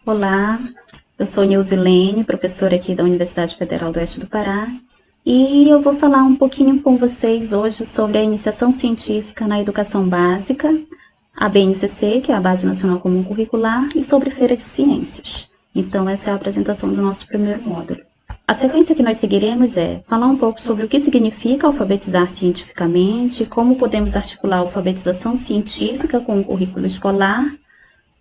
Olá, eu sou Nilzilene, professora aqui da Universidade Federal do Oeste do Pará, e eu vou falar um pouquinho com vocês hoje sobre a iniciação científica na educação básica, a BNCC, que é a Base Nacional Comum Curricular, e sobre Feira de Ciências. Então, essa é a apresentação do nosso primeiro módulo. A sequência que nós seguiremos é falar um pouco sobre o que significa alfabetizar cientificamente, como podemos articular a alfabetização científica com o currículo escolar,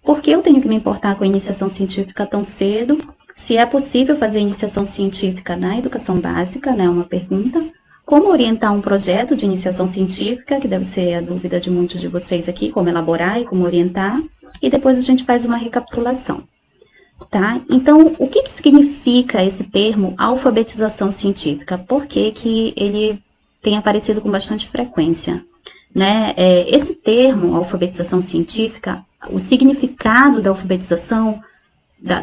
por que eu tenho que me importar com a iniciação científica tão cedo? Se é possível fazer iniciação científica na educação básica, né? Uma pergunta. Como orientar um projeto de iniciação científica, que deve ser a dúvida de muitos de vocês aqui, como elaborar e como orientar. E depois a gente faz uma recapitulação. Tá? Então, o que significa esse termo alfabetização científica? Por que ele tem aparecido com bastante frequência? Né? Esse termo, alfabetização científica, o significado da alfabetização,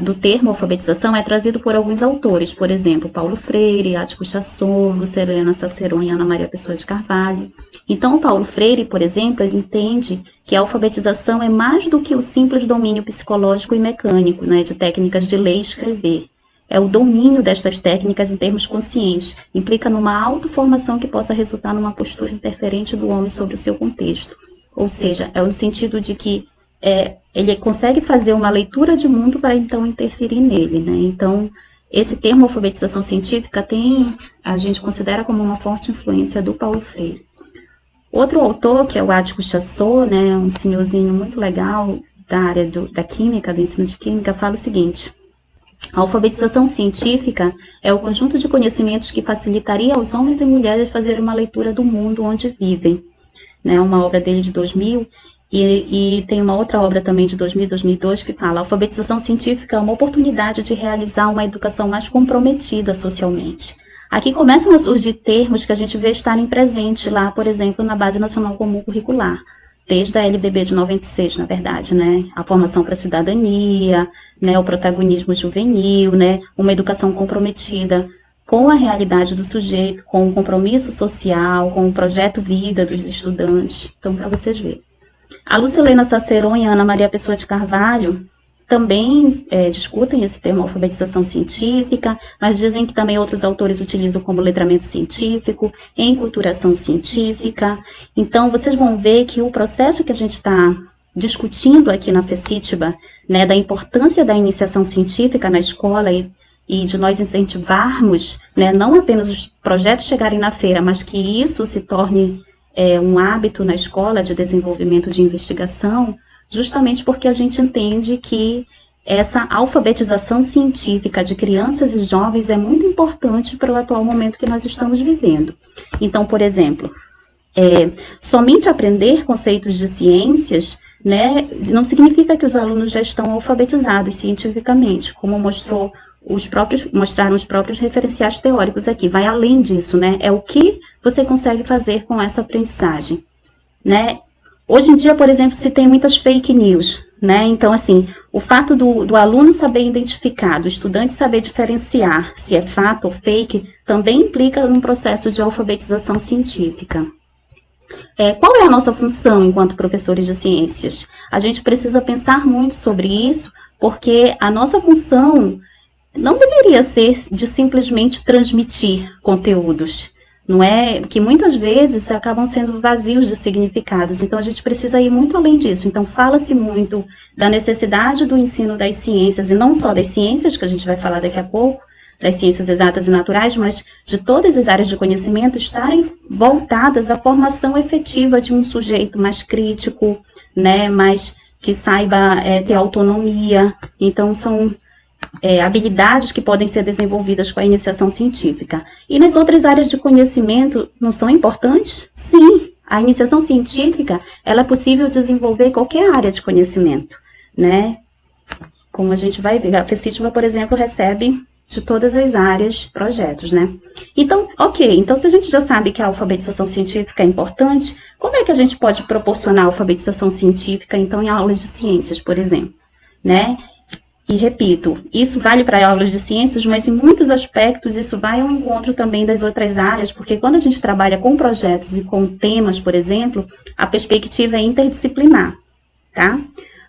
do termo alfabetização, é trazido por alguns autores, por exemplo, Paulo Freire, Ático Chassot, Lucilena Saceron e Ana Maria Pessoa de Carvalho. Então, Paulo Freire, por exemplo, ele entende que a alfabetização é mais do que o simples domínio psicológico e mecânico, né, de técnicas de ler e escrever. É o domínio destas técnicas em termos conscientes, implica numa autoformação que possa resultar numa postura interferente do homem sobre o seu contexto. Ou seja, é no sentido de que ele consegue fazer uma leitura de mundo para então interferir nele, né? Então, esse termo alfabetização científica a gente considera como uma forte influência do Paulo Freire. Outro autor, que é o Ático Chassot, né, um senhorzinho muito legal da área da química, do ensino de química, fala o seguinte: a alfabetização científica é o conjunto de conhecimentos que facilitaria aos homens e mulheres fazer uma leitura do mundo onde vivem. Né, uma obra dele de 2000, e tem uma outra obra também de 2000 e 2002 que fala: a alfabetização científica é uma oportunidade de realizar uma educação mais comprometida socialmente. Aqui começam a surgir termos que a gente vê estarem presentes lá, por exemplo, na Base Nacional Comum Curricular, desde a LDB de 96, na verdade, né? A formação para a cidadania, né? O protagonismo juvenil, né? Uma educação comprometida com a realidade do sujeito, com o compromisso social, com o projeto vida dos estudantes. Então, para vocês verem. A Lucilena Saceron e a Ana Maria Pessoa de Carvalho também discutem esse termo alfabetização científica, mas dizem que também outros autores utilizam como letramento científico, enculturação científica. Então, vocês vão ver que o processo que a gente está discutindo aqui na FECITBA, né, da importância da iniciação científica na escola e de nós incentivarmos, né, não apenas os projetos chegarem na feira, mas que isso se torne um hábito na escola de desenvolvimento de investigação, justamente porque a gente entende que essa alfabetização científica de crianças e jovens é muito importante para o atual momento que nós estamos vivendo. Então, por exemplo, somente aprender conceitos de ciências, né, não significa que os alunos já estão alfabetizados cientificamente, como mostraram os próprios referenciais teóricos aqui. Vai além disso, né? É o que você consegue fazer com essa aprendizagem, né? Hoje em dia, por exemplo, se tem muitas fake news, né? Então, assim, o fato do aluno saber identificar, do estudante saber diferenciar se é fato ou fake, também implica num processo de alfabetização científica. Qual é a nossa função enquanto professores de ciências? A gente precisa pensar muito sobre isso, porque a nossa função não deveria ser de simplesmente transmitir conteúdos, não é? Que muitas vezes acabam sendo vazios de significados, então a gente precisa ir muito além disso. Então fala-se muito da necessidade do ensino das ciências, e não só das ciências, que a gente vai falar daqui a pouco, das ciências exatas e naturais, mas de todas as áreas de conhecimento estarem voltadas à formação efetiva de um sujeito mais crítico, né, mais que saiba ter autonomia. Então são habilidades que podem ser desenvolvidas com a iniciação científica. E nas outras áreas de conhecimento não são importantes? Sim, a iniciação científica, ela é possível desenvolver em qualquer área de conhecimento, né? Como a gente vai ver, a FECITBA, por exemplo, recebe de todas as áreas projetos, né? Então, então se a gente já sabe que a alfabetização científica é importante, como é que a gente pode proporcionar a alfabetização científica, então, em aulas de ciências, por exemplo, né? E repito, isso vale para aulas de ciências, mas em muitos aspectos isso vai ao encontro também das outras áreas, porque quando a gente trabalha com projetos e com temas, por exemplo, a perspectiva é interdisciplinar, tá?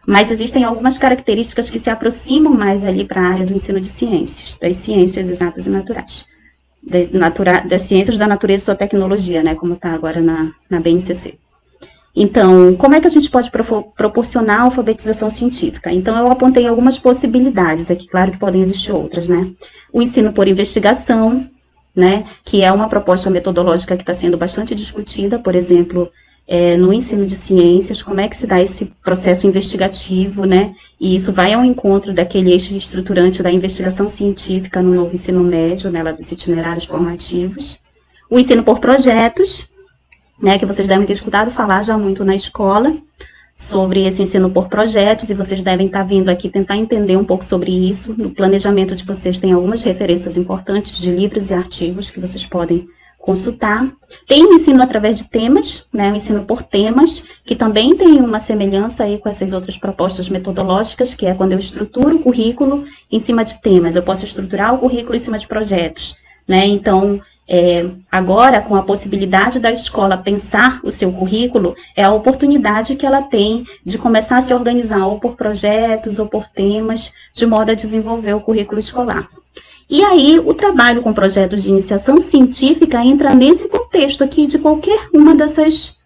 mas existem algumas características que se aproximam mais ali para a área do ensino de ciências, das ciências exatas e naturais, das ciências da natureza e sua tecnologia, né, como está agora na BNCC. Então, como é que a gente pode proporcionar alfabetização científica? Então, eu apontei algumas possibilidades aqui, claro que podem existir outras, né? O ensino por investigação, né, que é uma proposta metodológica que está sendo bastante discutida, por exemplo, no ensino de ciências, como é que se dá esse processo investigativo, né, e isso vai ao encontro daquele eixo estruturante da investigação científica no novo ensino médio, né, lá dos itinerários formativos. O ensino por projetos, né, que vocês devem ter escutado falar já muito na escola, sobre esse ensino por projetos, e vocês devem estar vindo aqui tentar entender um pouco sobre isso. No planejamento de vocês tem algumas referências importantes de livros e artigos que vocês podem consultar. Tem o ensino através de temas, né, o ensino por temas, que também tem uma semelhança aí com essas outras propostas metodológicas, que é quando eu estruturo o currículo em cima de temas. Eu posso estruturar o currículo em cima de projetos, né, então... agora, com a possibilidade da escola pensar o seu currículo, é a oportunidade que ela tem de começar a se organizar ou por projetos ou por temas, de modo a desenvolver o currículo escolar. E aí, o trabalho com projetos de iniciação científica entra nesse contexto aqui de qualquer uma dessas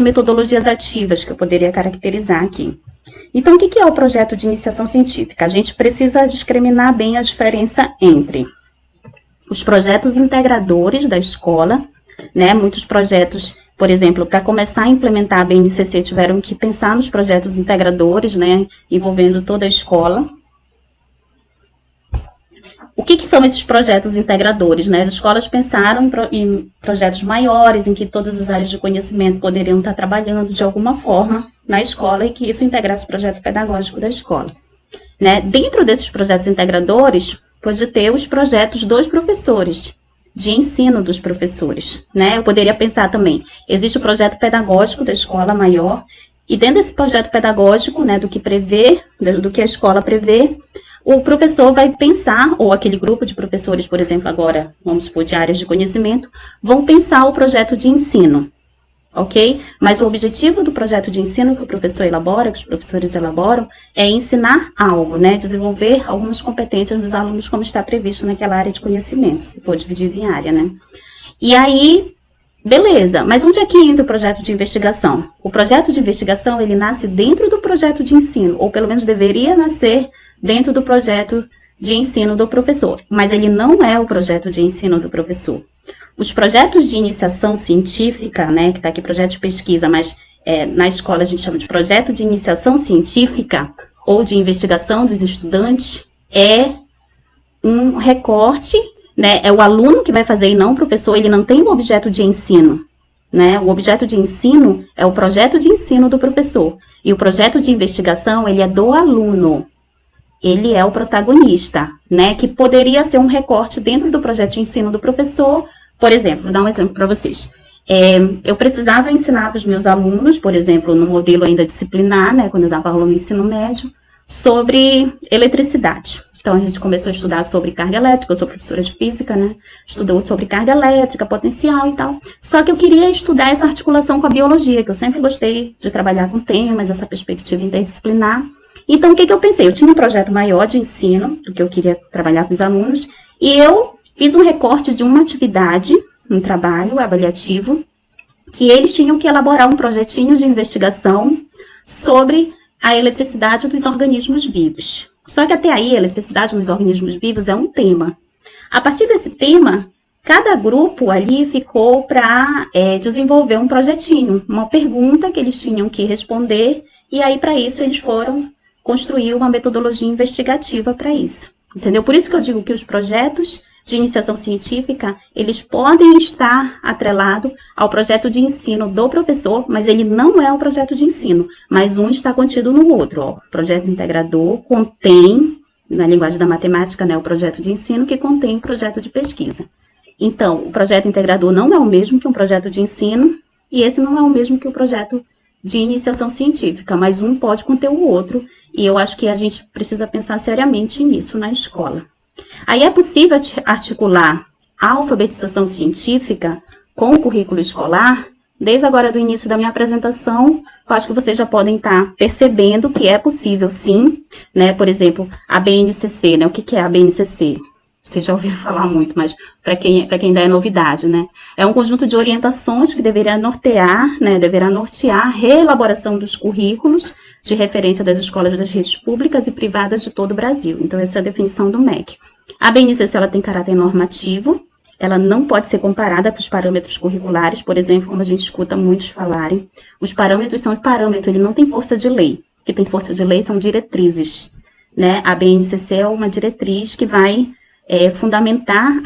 metodologias ativas que eu poderia caracterizar aqui. Então, o que é o projeto de iniciação científica? A gente precisa discriminar bem a diferença entre os projetos integradores da escola, né, muitos projetos, por exemplo, para começar a implementar a BNCC, tiveram que pensar nos projetos integradores, né, envolvendo toda a escola. O que são esses projetos integradores, né? As escolas pensaram em projetos maiores, em que todas as áreas de conhecimento poderiam estar trabalhando de alguma forma na escola e que isso integrasse o projeto pedagógico da escola, né? Dentro desses projetos integradores, pode ter os projetos dos professores, de ensino dos professores, né? Eu poderia pensar também, existe o projeto pedagógico da escola maior, e dentro desse projeto pedagógico, né, do que a escola prevê, o professor vai pensar, ou aquele grupo de professores, por exemplo, agora, vamos supor, de áreas de conhecimento, vão pensar o projeto de ensino, ok? Mas o objetivo do projeto de ensino que o professor elabora, que os professores elaboram, é ensinar algo, né? Desenvolver algumas competências dos alunos, como está previsto naquela área de conhecimento, se for dividido em área, né? E aí, beleza, mas onde é que entra o projeto de investigação? O projeto de investigação, ele nasce dentro do projeto de ensino, ou pelo menos deveria nascer dentro do projeto de ensino do professor, mas ele não é o projeto de ensino do professor. Os projetos de iniciação científica, né, que está aqui projeto de pesquisa, mas na escola a gente chama de projeto de iniciação científica ou de investigação dos estudantes, é um recorte, né, é o aluno que vai fazer e não o professor, ele não tem o objeto de ensino, né, o objeto de ensino é o projeto de ensino do professor, e o projeto de investigação, ele é do aluno. Ele é o protagonista, né, que poderia ser um recorte dentro do projeto de ensino do professor. Por exemplo, vou dar um exemplo para vocês. Eu precisava ensinar para os meus alunos, por exemplo, no modelo ainda disciplinar, né, quando eu dava aula no ensino médio, sobre eletricidade. Então, a gente começou a estudar sobre carga elétrica, eu sou professora de física, né, estudou sobre carga elétrica, potencial e tal. Só que eu queria estudar essa articulação com a biologia, que eu sempre gostei de trabalhar com temas, essa perspectiva interdisciplinar. Então, o que eu pensei? Eu tinha um projeto maior de ensino, do que eu queria trabalhar com os alunos, e eu fiz um recorte de uma atividade, um trabalho avaliativo, que eles tinham que elaborar um projetinho de investigação sobre a eletricidade dos organismos vivos. Só que até aí, a eletricidade nos organismos vivos é um tema. A partir desse tema, cada grupo ali ficou para desenvolver um projetinho, uma pergunta que eles tinham que responder, e aí, para isso, eles foram construir uma metodologia investigativa para isso, entendeu? Por isso que eu digo que os projetos de iniciação científica, eles podem estar atrelados ao projeto de ensino do professor, mas ele não é o projeto de ensino, mas um está contido no outro, ó. O projeto integrador contém, na linguagem da matemática, né, o projeto de ensino que contém o projeto de pesquisa. Então, o projeto integrador não é o mesmo que um projeto de ensino, e esse não é o mesmo que o projeto de iniciação científica, mas um pode conter o outro, e eu acho que a gente precisa pensar seriamente nisso na escola. Aí é possível articular a alfabetização científica com o currículo escolar? desde agora do início da minha apresentação, eu acho que vocês já podem estar percebendo que é possível, sim, né? Por exemplo, a BNCC, né? O que é a BNCC? Vocês já ouviram falar muito, mas para quem ainda é novidade, né? É um conjunto de orientações que deverá nortear, né? Deverá nortear a reelaboração dos currículos de referência das escolas das redes públicas e privadas de todo o Brasil. Então, essa é a definição do MEC. A BNCC, ela tem caráter normativo, ela não pode ser comparada com os parâmetros curriculares, por exemplo, como a gente escuta muitos falarem. Os parâmetros são parâmetros, ele não tem força de lei. O que tem força de lei são diretrizes, né? A BNCC é uma diretriz que vai fundamentar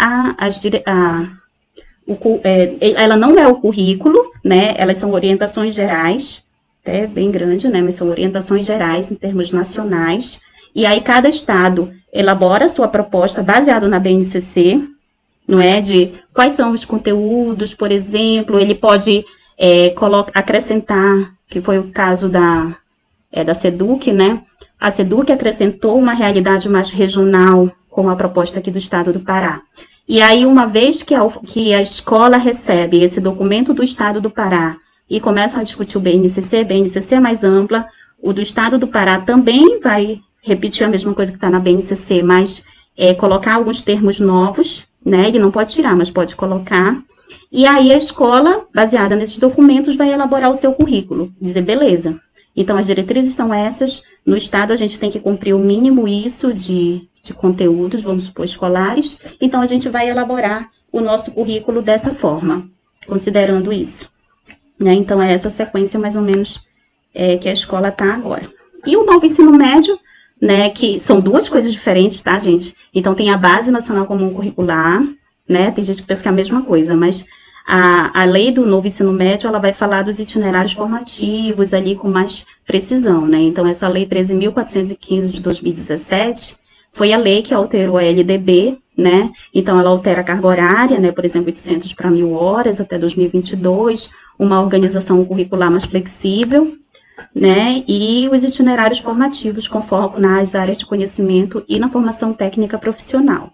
ela não é o currículo, né? Elas são orientações gerais, até bem grande, né? Mas são orientações gerais em termos nacionais. E aí cada estado elabora a sua proposta baseado na BNCC, não é? De quais são os conteúdos, por exemplo, ele pode acrescentar, que foi o caso da SEDUC, né? A SEDUC acrescentou uma realidade mais regional com a proposta aqui do Estado do Pará. E aí, uma vez que a escola recebe esse documento do Estado do Pará e começam a discutir o BNCC é mais ampla, o do Estado do Pará também vai repetir a mesma coisa que está na BNCC, mas colocar alguns termos novos, né? Ele não pode tirar, mas pode colocar. E aí, a escola, baseada nesses documentos, vai elaborar o seu currículo, dizer, beleza. Então, as diretrizes são essas. No Estado, a gente tem que cumprir o mínimo isso de conteúdos, vamos supor, escolares. Então, a gente vai elaborar o nosso currículo dessa forma, considerando isso, né? Então, é essa sequência, mais ou menos, que a escola está agora. E o novo ensino médio, né, que são duas coisas diferentes, tá, gente? Então, tem a Base Nacional Comum Curricular, né? Tem gente que pensa que é a mesma coisa, mas a lei do novo ensino médio, ela vai falar dos itinerários formativos ali com mais precisão, né? Então, essa lei 13.415 de 2017 foi a lei que alterou a LDB, né? Então, ela altera a carga horária, né? Por exemplo, 800 para 1.000 horas até 2022, uma organização curricular mais flexível, né? E os itinerários formativos com foco nas áreas de conhecimento e na formação técnica profissional.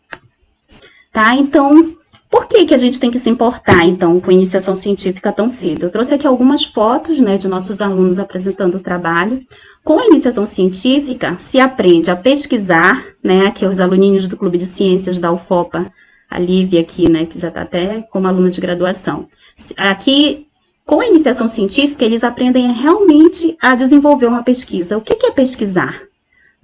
Tá? Então, por que a gente tem que se importar, então, com iniciação científica tão cedo? Eu trouxe aqui algumas fotos, né, de nossos alunos apresentando o trabalho. Com a iniciação científica, se aprende a pesquisar, né, aqui os aluninhos do Clube de Ciências da UFOPA, a Lívia aqui, né, que já está até como aluna de graduação. Aqui, com a iniciação científica, eles aprendem realmente a desenvolver uma pesquisa. O que é pesquisar?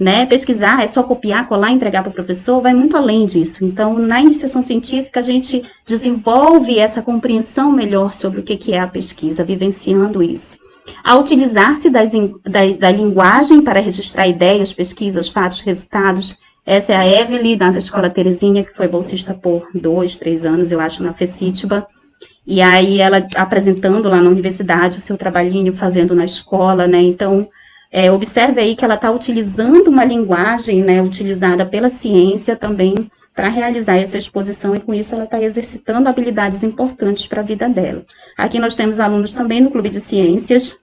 Né? Pesquisar é só copiar, colar, entregar para o professor, vai muito além disso. Então, na iniciação científica, a gente desenvolve essa compreensão melhor sobre o que é a pesquisa, vivenciando isso. A utilizar-se da linguagem para registrar ideias, pesquisas, fatos, resultados. Essa é a Evelyn, da Escola Terezinha, que foi bolsista por 2, 3 anos, eu acho, na FECITBA. E aí, ela apresentando lá na universidade o seu trabalhinho, fazendo na escola, né? Então, observe aí que ela está utilizando uma linguagem, né, utilizada pela ciência também para realizar essa exposição e com isso ela está exercitando habilidades importantes para a vida dela. Aqui nós temos alunos também no Clube de Ciências,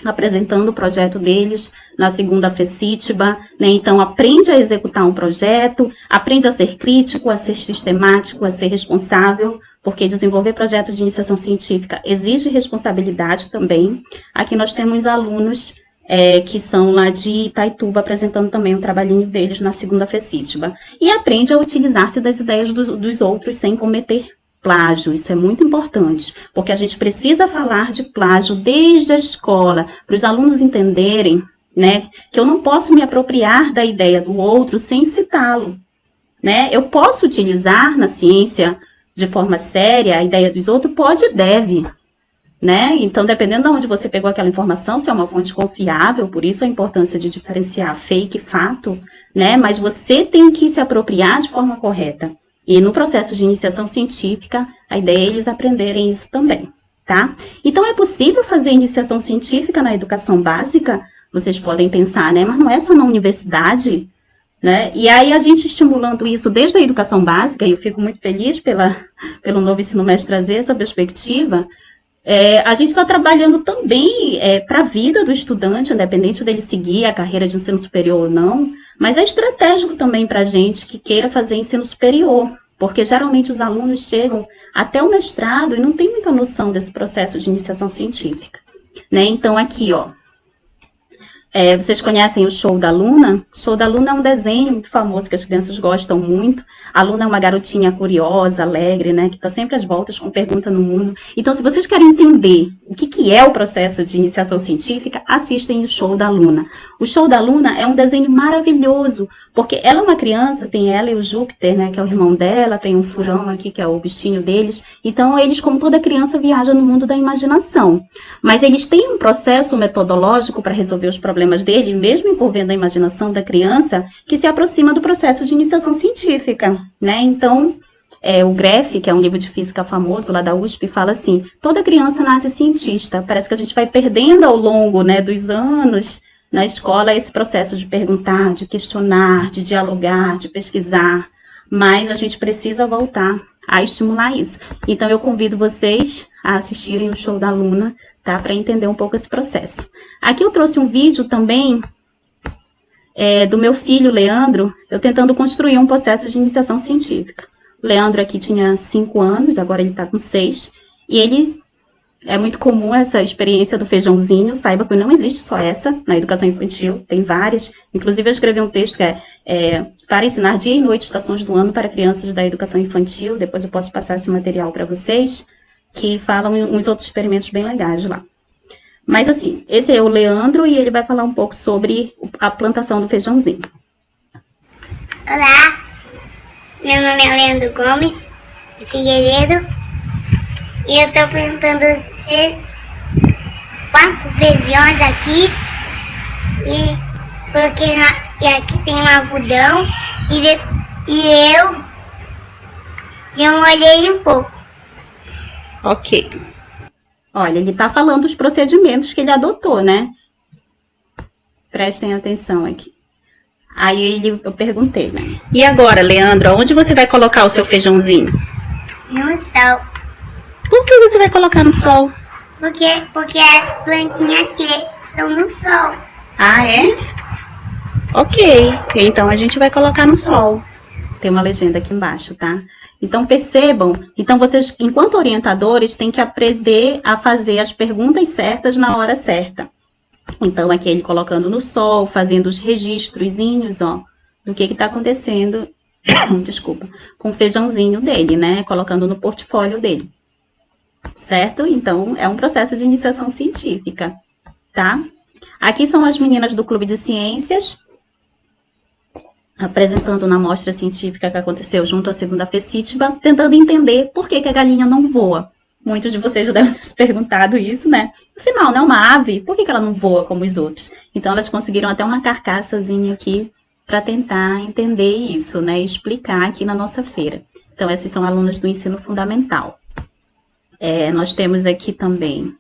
apresentando o projeto deles na segunda FECITBA, né, então aprende a executar um projeto, aprende a ser crítico, a ser sistemático, a ser responsável, porque desenvolver projeto de iniciação científica exige responsabilidade também. Aqui nós temos alunos que são lá de Itaituba, apresentando também o trabalhinho deles na segunda FECITBA. E aprende a utilizar-se das ideias dos outros sem cometer plágio. Isso é muito importante, porque a gente precisa falar de plágio desde a escola, para os alunos entenderem, né, que eu não posso me apropriar da ideia do outro sem citá-lo, né? Eu posso utilizar na ciência de forma séria a ideia dos outros? Pode e deve, né? Então, dependendo de onde você pegou aquela informação, se é uma fonte confiável, por isso a importância de diferenciar fake e fato, né? Mas você tem que se apropriar de forma correta. E no processo de iniciação científica, a ideia é eles aprenderem isso também, tá? Então, é possível fazer iniciação científica na educação básica? Vocês podem pensar, né? Mas não é só na universidade, né? E aí, a gente estimulando isso desde a educação básica, e eu fico muito feliz pelo novo ensino médio trazer essa perspectiva. A gente está trabalhando também para a vida do estudante, independente dele seguir a carreira de ensino superior ou não, mas é estratégico também para a gente que queira fazer ensino superior, porque geralmente os alunos chegam até o mestrado e não tem muita noção desse processo de iniciação científica, né? Então, aqui, ó, vocês conhecem o Show da Luna? O Show da Luna é um desenho muito famoso que as crianças gostam muito. A Luna é uma garotinha curiosa, alegre, né? Que está sempre às voltas com pergunta no mundo. Então, se vocês querem entender o que é o processo de iniciação científica, assistem o Show da Luna. O Show da Luna é um desenho maravilhoso, porque ela é uma criança, tem ela e o Júpiter, né? Que é o irmão dela, tem um furão aqui, que é o bichinho deles. Então, eles, como toda criança, viajam no mundo da imaginação. Mas eles têm um processo metodológico para resolver os problemas dele, mesmo envolvendo a imaginação da criança, que se aproxima do processo de iniciação científica, né? Então, o Greff, que é um livro de física famoso lá da USP, fala assim, toda criança nasce cientista, parece que a gente vai perdendo ao longo, né, dos anos na escola esse processo de perguntar, de questionar, de dialogar, de pesquisar, mas a gente precisa voltar a estimular isso. Então, eu convido vocês a assistirem o Show da Luna, tá? Para entender um pouco esse processo. Aqui eu trouxe um vídeo também do meu filho, Leandro, eu tentando construir um processo de iniciação científica. O Leandro aqui tinha 5 anos, agora ele está com 6, e ele... É muito comum essa experiência do feijãozinho, saiba que não existe só essa na educação infantil, tem várias. Inclusive, eu escrevi um texto que para ensinar dia e noite estações do ano para crianças da educação infantil. Depois eu posso passar esse material para vocês, que falam uns outros experimentos bem legais lá. Mas assim, esse é o Leandro e ele vai falar um pouco sobre a plantação do feijãozinho. Olá, meu nome é Leandro Gomes de Figueiredo. E eu tô plantando 4 feijões aqui e coloquei e aqui tem um algodão e eu molhei um pouco. Ok. Olha, ele tá falando dos procedimentos que ele adotou, né? Prestem atenção aqui. Aí eu perguntei, né? E agora, Leandro, onde você vai colocar o seu feijãozinho? No sol. Por que você vai colocar no sol? Porque as plantinhas que são no sol. Ah, é? Ok. Então a gente vai colocar no sol. Tem uma legenda aqui embaixo, tá? Então percebam, então vocês, enquanto orientadores, têm que aprender a fazer as perguntas certas na hora certa. Então aqui ele colocando no sol, fazendo os registrozinhos, ó, do que está acontecendo, desculpa, com o feijãozinho dele, né? Colocando no portfólio dele. Certo? Então, é um processo de iniciação científica, tá? Aqui são as meninas do Clube de Ciências, apresentando na mostra científica que aconteceu junto à segunda FECITBA, tentando entender por que a galinha não voa. Muitos de vocês já devem ter se perguntado isso, né? Afinal, não é uma ave, por que ela não voa como os outros? Então, elas conseguiram até uma carcaçazinha aqui para tentar entender isso, né? E explicar aqui na nossa feira. Então, esses são alunos do ensino fundamental. Nós temos aqui também,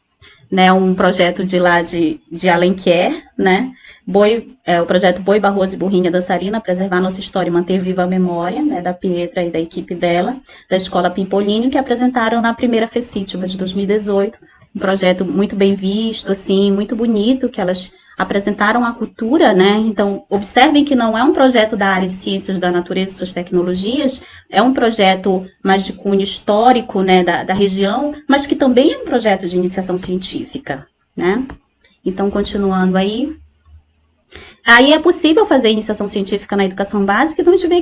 né, um projeto de Alenquer, né, o projeto Boi, Barroso e Burrinha Dançarina, preservar nossa história e manter viva a memória, né, da Pietra e da equipe dela, da Escola Pimpolinho, que apresentaram na primeira FECITBA de 2018, um projeto muito bem visto, assim, muito bonito, que elas apresentaram a cultura, né? Então, observem que não é um projeto da área de ciências da natureza e suas tecnologias, é um projeto mais de cunho histórico, né, da região, mas que também é um projeto de iniciação científica, né? Então, continuando aí. Aí é possível fazer iniciação científica na educação básica, então a gente vê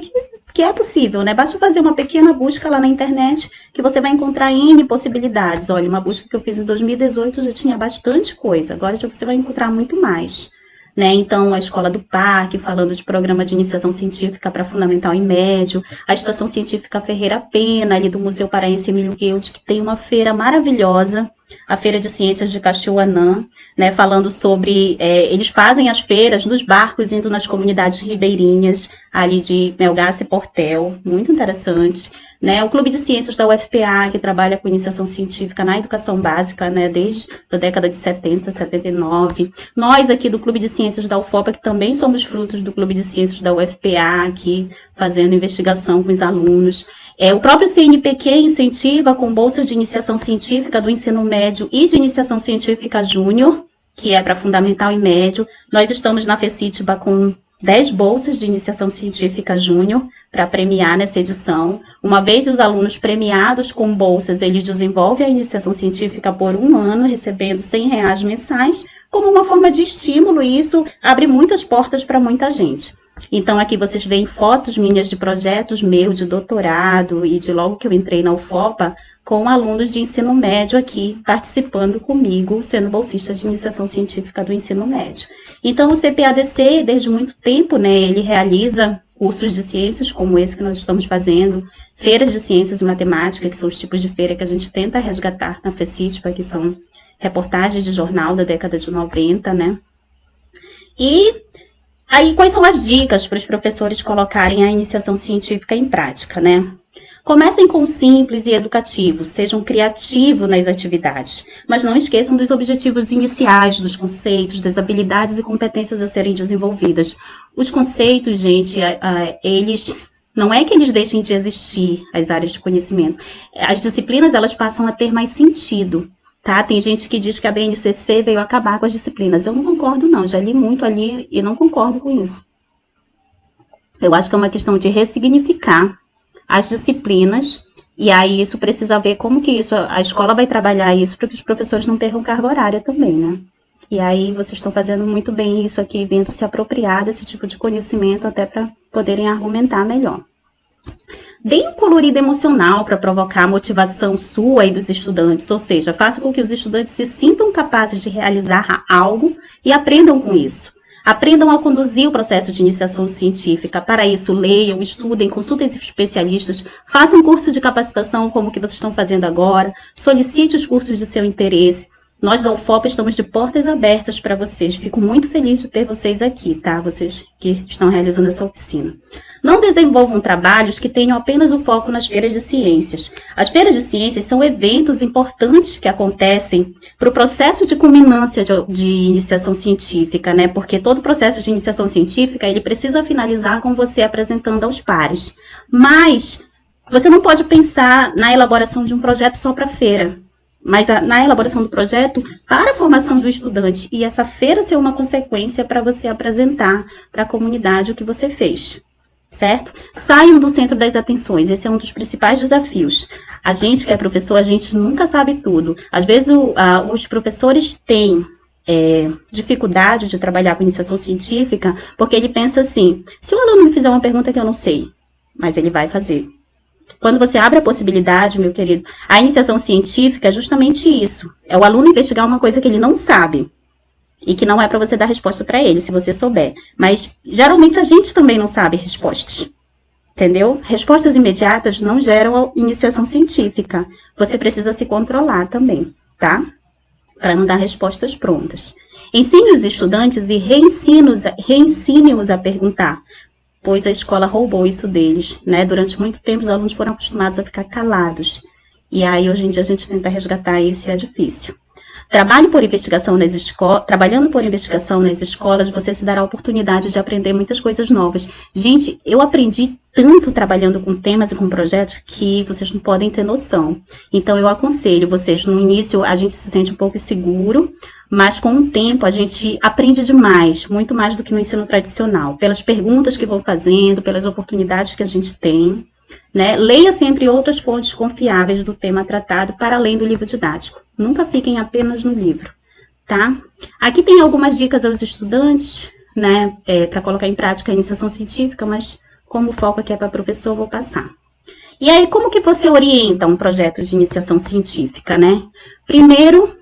que é possível, né? Basta fazer uma pequena busca lá na internet, que você vai encontrar N possibilidades. Olha, uma busca que eu fiz em 2018 já tinha bastante coisa, agora já você vai encontrar muito mais, né? Então, a Escola do Parque, falando de programa de iniciação científica para fundamental e médio, a Estação Científica Ferreira Pena, ali do Museu Paraense Emílio Guild, que tem uma feira maravilhosa, a Feira de Ciências de Cachoanã, né, falando sobre, eles fazem as feiras nos barcos, indo nas comunidades ribeirinhas, ali de Melgaço e Portel, muito interessante, né, o Clube de Ciências da UFPA, que trabalha com iniciação científica na educação básica, né, desde a década de 70, 79, nós aqui do Clube de Ciências da UFOPA, que também somos frutos do Clube de Ciências da UFPA, aqui fazendo investigação com os alunos, o próprio CNPq incentiva com bolsas de iniciação científica do ensino médio e de iniciação científica júnior, que é para fundamental e médio. Nós estamos na FECITBA com 10 bolsas de iniciação científica júnior para premiar nessa edição. Uma vez os alunos premiados com bolsas, eles desenvolvem a iniciação científica por 1 ano, recebendo R$100 mensais, como uma forma de estímulo, e isso abre muitas portas para muita gente. Então, aqui vocês veem fotos minhas de projetos meus de doutorado e de logo que eu entrei na UFOPA, com alunos de ensino médio aqui participando comigo, sendo bolsista de iniciação científica do ensino médio. Então, o CPADC, desde muito tempo, né, ele realiza cursos de ciências como esse que nós estamos fazendo, feiras de ciências e matemática, que são os tipos de feira que a gente tenta resgatar na FECITPA, que são reportagens de jornal da década de 90, né? E aí, quais são as dicas para os professores colocarem a iniciação científica em prática, né? Comecem com o simples e educativo, sejam criativos nas atividades, mas não esqueçam dos objetivos iniciais, dos conceitos, das habilidades e competências a serem desenvolvidas. Os conceitos, gente, eles... Não é que eles deixem de existir, as áreas de conhecimento. As disciplinas, elas passam a ter mais sentido. Tá? Tem gente que diz que a BNCC veio acabar com as disciplinas. Eu não concordo, não. Já li muito ali e não concordo com isso. Eu acho que é uma questão de ressignificar as disciplinas, e aí isso precisa ver como que isso, a escola vai trabalhar isso para que os professores não percam carga horária também, né? E aí vocês estão fazendo muito bem isso aqui, vindo se apropriar desse tipo de conhecimento até para poderem argumentar melhor. Deem um colorido emocional para provocar a motivação sua e dos estudantes, ou seja, faça com que os estudantes se sintam capazes de realizar algo e aprendam com isso. Aprendam a conduzir o processo de iniciação científica. Para isso, leiam, estudem, consultem especialistas, façam um curso de capacitação como o que vocês estão fazendo agora, solicite os cursos de seu interesse. Nós da UFOPA estamos de portas abertas para vocês. Fico muito feliz de ter vocês aqui, tá? Vocês que estão realizando essa oficina. Não desenvolvam trabalhos que tenham apenas o foco nas feiras de ciências. As feiras de ciências são eventos importantes que acontecem para o processo de culminância de iniciação científica, né? Porque todo processo de iniciação científica, ele precisa finalizar com você apresentando aos pares. Mas você não pode pensar na elaboração de um projeto só para feira, mas na elaboração do projeto para a formação do estudante, e essa feira ser uma consequência para você apresentar para a comunidade o que você fez, certo? Saiam do centro das atenções, esse é um dos principais desafios. A gente que é professor, a gente nunca sabe tudo. Às vezes os professores têm dificuldade de trabalhar com iniciação científica, porque ele pensa assim, se o aluno me fizer uma pergunta que eu não sei, mas ele vai fazer. Quando você abre a possibilidade, meu querido, a iniciação científica é justamente isso. É o aluno investigar uma coisa que ele não sabe. E que não é para você dar resposta para ele, se você souber. Mas, geralmente, a gente também não sabe respostas. Entendeu? Respostas imediatas não geram iniciação científica. Você precisa se controlar também, tá? Para não dar respostas prontas. Ensine os estudantes e reensine-os a perguntar, pois a escola roubou isso deles, né? Durante muito tempo os alunos foram acostumados a ficar calados. E aí, hoje em dia, a gente tenta resgatar isso e é difícil. Trabalhando por investigação nas escolas, você se dará a oportunidade de aprender muitas coisas novas. Gente, eu aprendi tanto trabalhando com temas e com projetos que vocês não podem ter noção. Então, eu aconselho vocês, no início a gente se sente um pouco inseguro, mas com o tempo a gente aprende demais, muito mais do que no ensino tradicional, pelas perguntas que vão fazendo, pelas oportunidades que a gente tem, né? Leia sempre outras fontes confiáveis do tema tratado para além do livro didático. Nunca fiquem apenas no livro, tá? Aqui tem algumas dicas aos estudantes, né, para colocar em prática a iniciação científica, mas como o foco aqui é para professor, eu vou passar. E aí, como que você orienta um projeto de iniciação científica, né? Primeiro,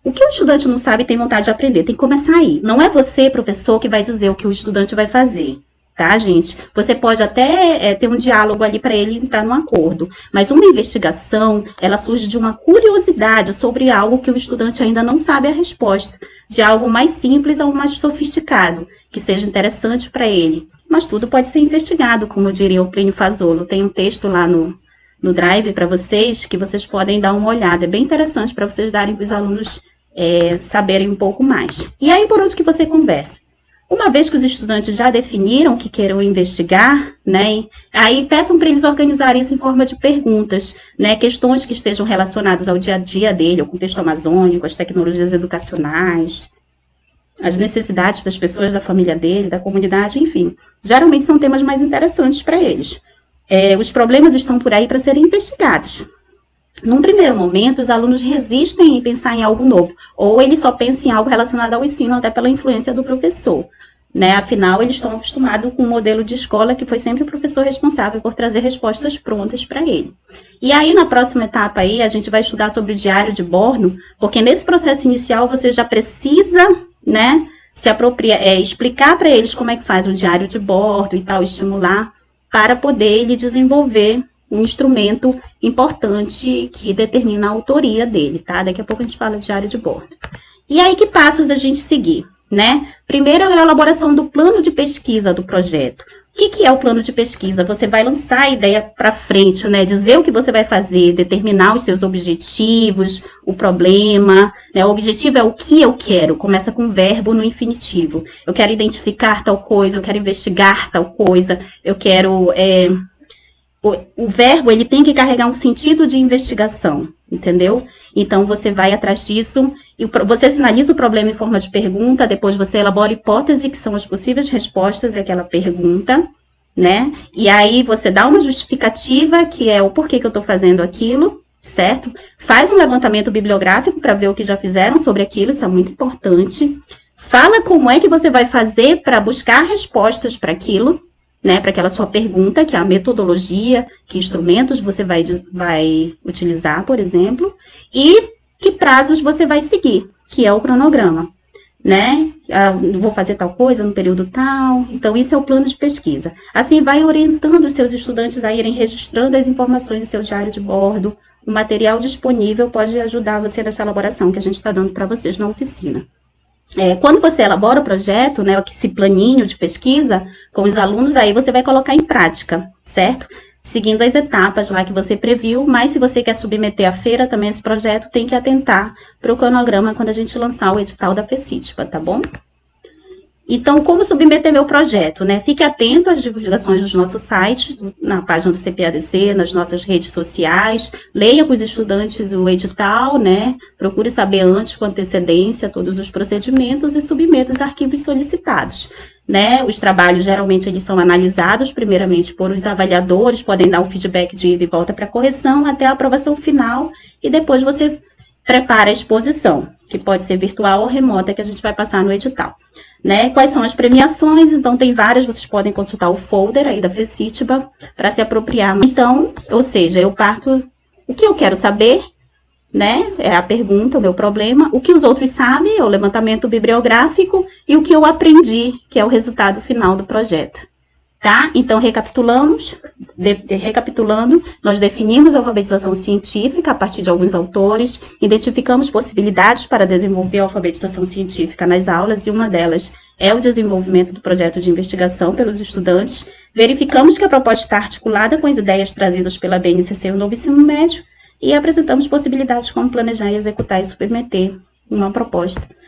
o que o estudante não sabe e tem vontade de aprender, tem que começar aí. Não é você, professor, que vai dizer o que o estudante vai fazer, tá, gente? Você pode até ter um diálogo ali para ele entrar num acordo, mas uma investigação, ela surge de uma curiosidade sobre algo que o estudante ainda não sabe a resposta, de algo mais simples a um mais sofisticado, que seja interessante para ele. Mas tudo pode ser investigado, como diria o Plínio Fazolo. Tem um texto lá no Drive para vocês, que vocês podem dar uma olhada. É bem interessante para vocês darem para os alunos saberem um pouco mais. E aí, por onde que você conversa? Uma vez que os estudantes já definiram o que queiram investigar, né, aí peçam para eles organizarem isso em forma de perguntas, né, questões que estejam relacionadas ao dia a dia dele, ao contexto amazônico, às tecnologias educacionais. as necessidades das pessoas, da família dele, da comunidade, enfim. Geralmente são temas mais interessantes para eles. Os problemas estão por aí para serem investigados. Num primeiro momento, os alunos resistem em pensar em algo novo, ou eles só pensam em algo relacionado ao ensino, até pela influência do professor. Né? Afinal, eles estão acostumados com um modelo de escola que foi sempre o professor responsável por trazer respostas prontas para ele. E aí, na próxima etapa, aí, a gente vai estudar sobre o diário de bordo, porque nesse processo inicial você já precisa, né, se apropriar, explicar para eles como é que faz o diário de bordo e tal, estimular, para poder ele desenvolver um instrumento importante que determina a autoria dele, tá? Daqui a pouco a gente fala de diário de bordo. E aí, que passos a gente seguir? Né? Primeiro é a elaboração do plano de pesquisa do projeto. O que é o plano de pesquisa? Você vai lançar a ideia para frente, né? Dizer o que você vai fazer, determinar os seus objetivos, o problema. Né? O objetivo é o que eu quero, começa com o verbo no infinitivo. Eu quero identificar tal coisa, eu quero investigar tal coisa, eu quero... O verbo, ele tem que carregar um sentido de investigação, entendeu? Então, você vai atrás disso, e você sinaliza o problema em forma de pergunta, depois você elabora hipótese, que são as possíveis respostas àquela pergunta, né? E aí, você dá uma justificativa, que é o porquê que eu estou fazendo aquilo, certo? Faz um levantamento bibliográfico para ver o que já fizeram sobre aquilo, isso é muito importante. Fala como é que você vai fazer para buscar respostas para aquilo, né, para aquela sua pergunta, que é a metodologia, que instrumentos você vai utilizar, por exemplo, e que prazos você vai seguir, que é o cronograma, né? Vou fazer tal coisa no período tal, então isso é o plano de pesquisa. Assim, vai orientando os seus estudantes a irem registrando as informações do seu diário de bordo. O material disponível pode ajudar você nessa elaboração que a gente está dando para vocês na oficina. Quando você elabora o projeto, né, esse planinho de pesquisa com os alunos, aí você vai colocar em prática, certo? Seguindo as etapas lá que você previu, mas se você quer submeter à feira também esse projeto, tem que atentar para o cronograma quando a gente lançar o edital da FECITPA, tá bom? Então, como submeter meu projeto, né? Fique atento às divulgações dos nossos sites, na página do CPADC, nas nossas redes sociais, leia com os estudantes o edital, né? Procure saber antes, com antecedência, todos os procedimentos e submeta os arquivos solicitados, né? Os trabalhos, geralmente, eles são analisados, primeiramente, por os avaliadores, podem dar um feedback de ida e volta para correção, até a aprovação final, e depois você prepara a exposição, que pode ser virtual ou remota, que a gente vai passar no edital. Né? Quais são as premiações? Então, tem várias, vocês podem consultar o folder aí da FECITPA para se apropriar. Então, ou seja, eu parto, o que eu quero saber, né? É a pergunta, o meu problema, o que os outros sabem, é o levantamento bibliográfico, e o que eu aprendi, que é o resultado final do projeto. Tá? Então, recapitulando, nós definimos a alfabetização científica a partir de alguns autores, identificamos possibilidades para desenvolver a alfabetização científica nas aulas, e uma delas é o desenvolvimento do projeto de investigação pelos estudantes, verificamos que a proposta está articulada com as ideias trazidas pela BNCC no novo ensino médio, e apresentamos possibilidades como planejar, executar e submeter uma proposta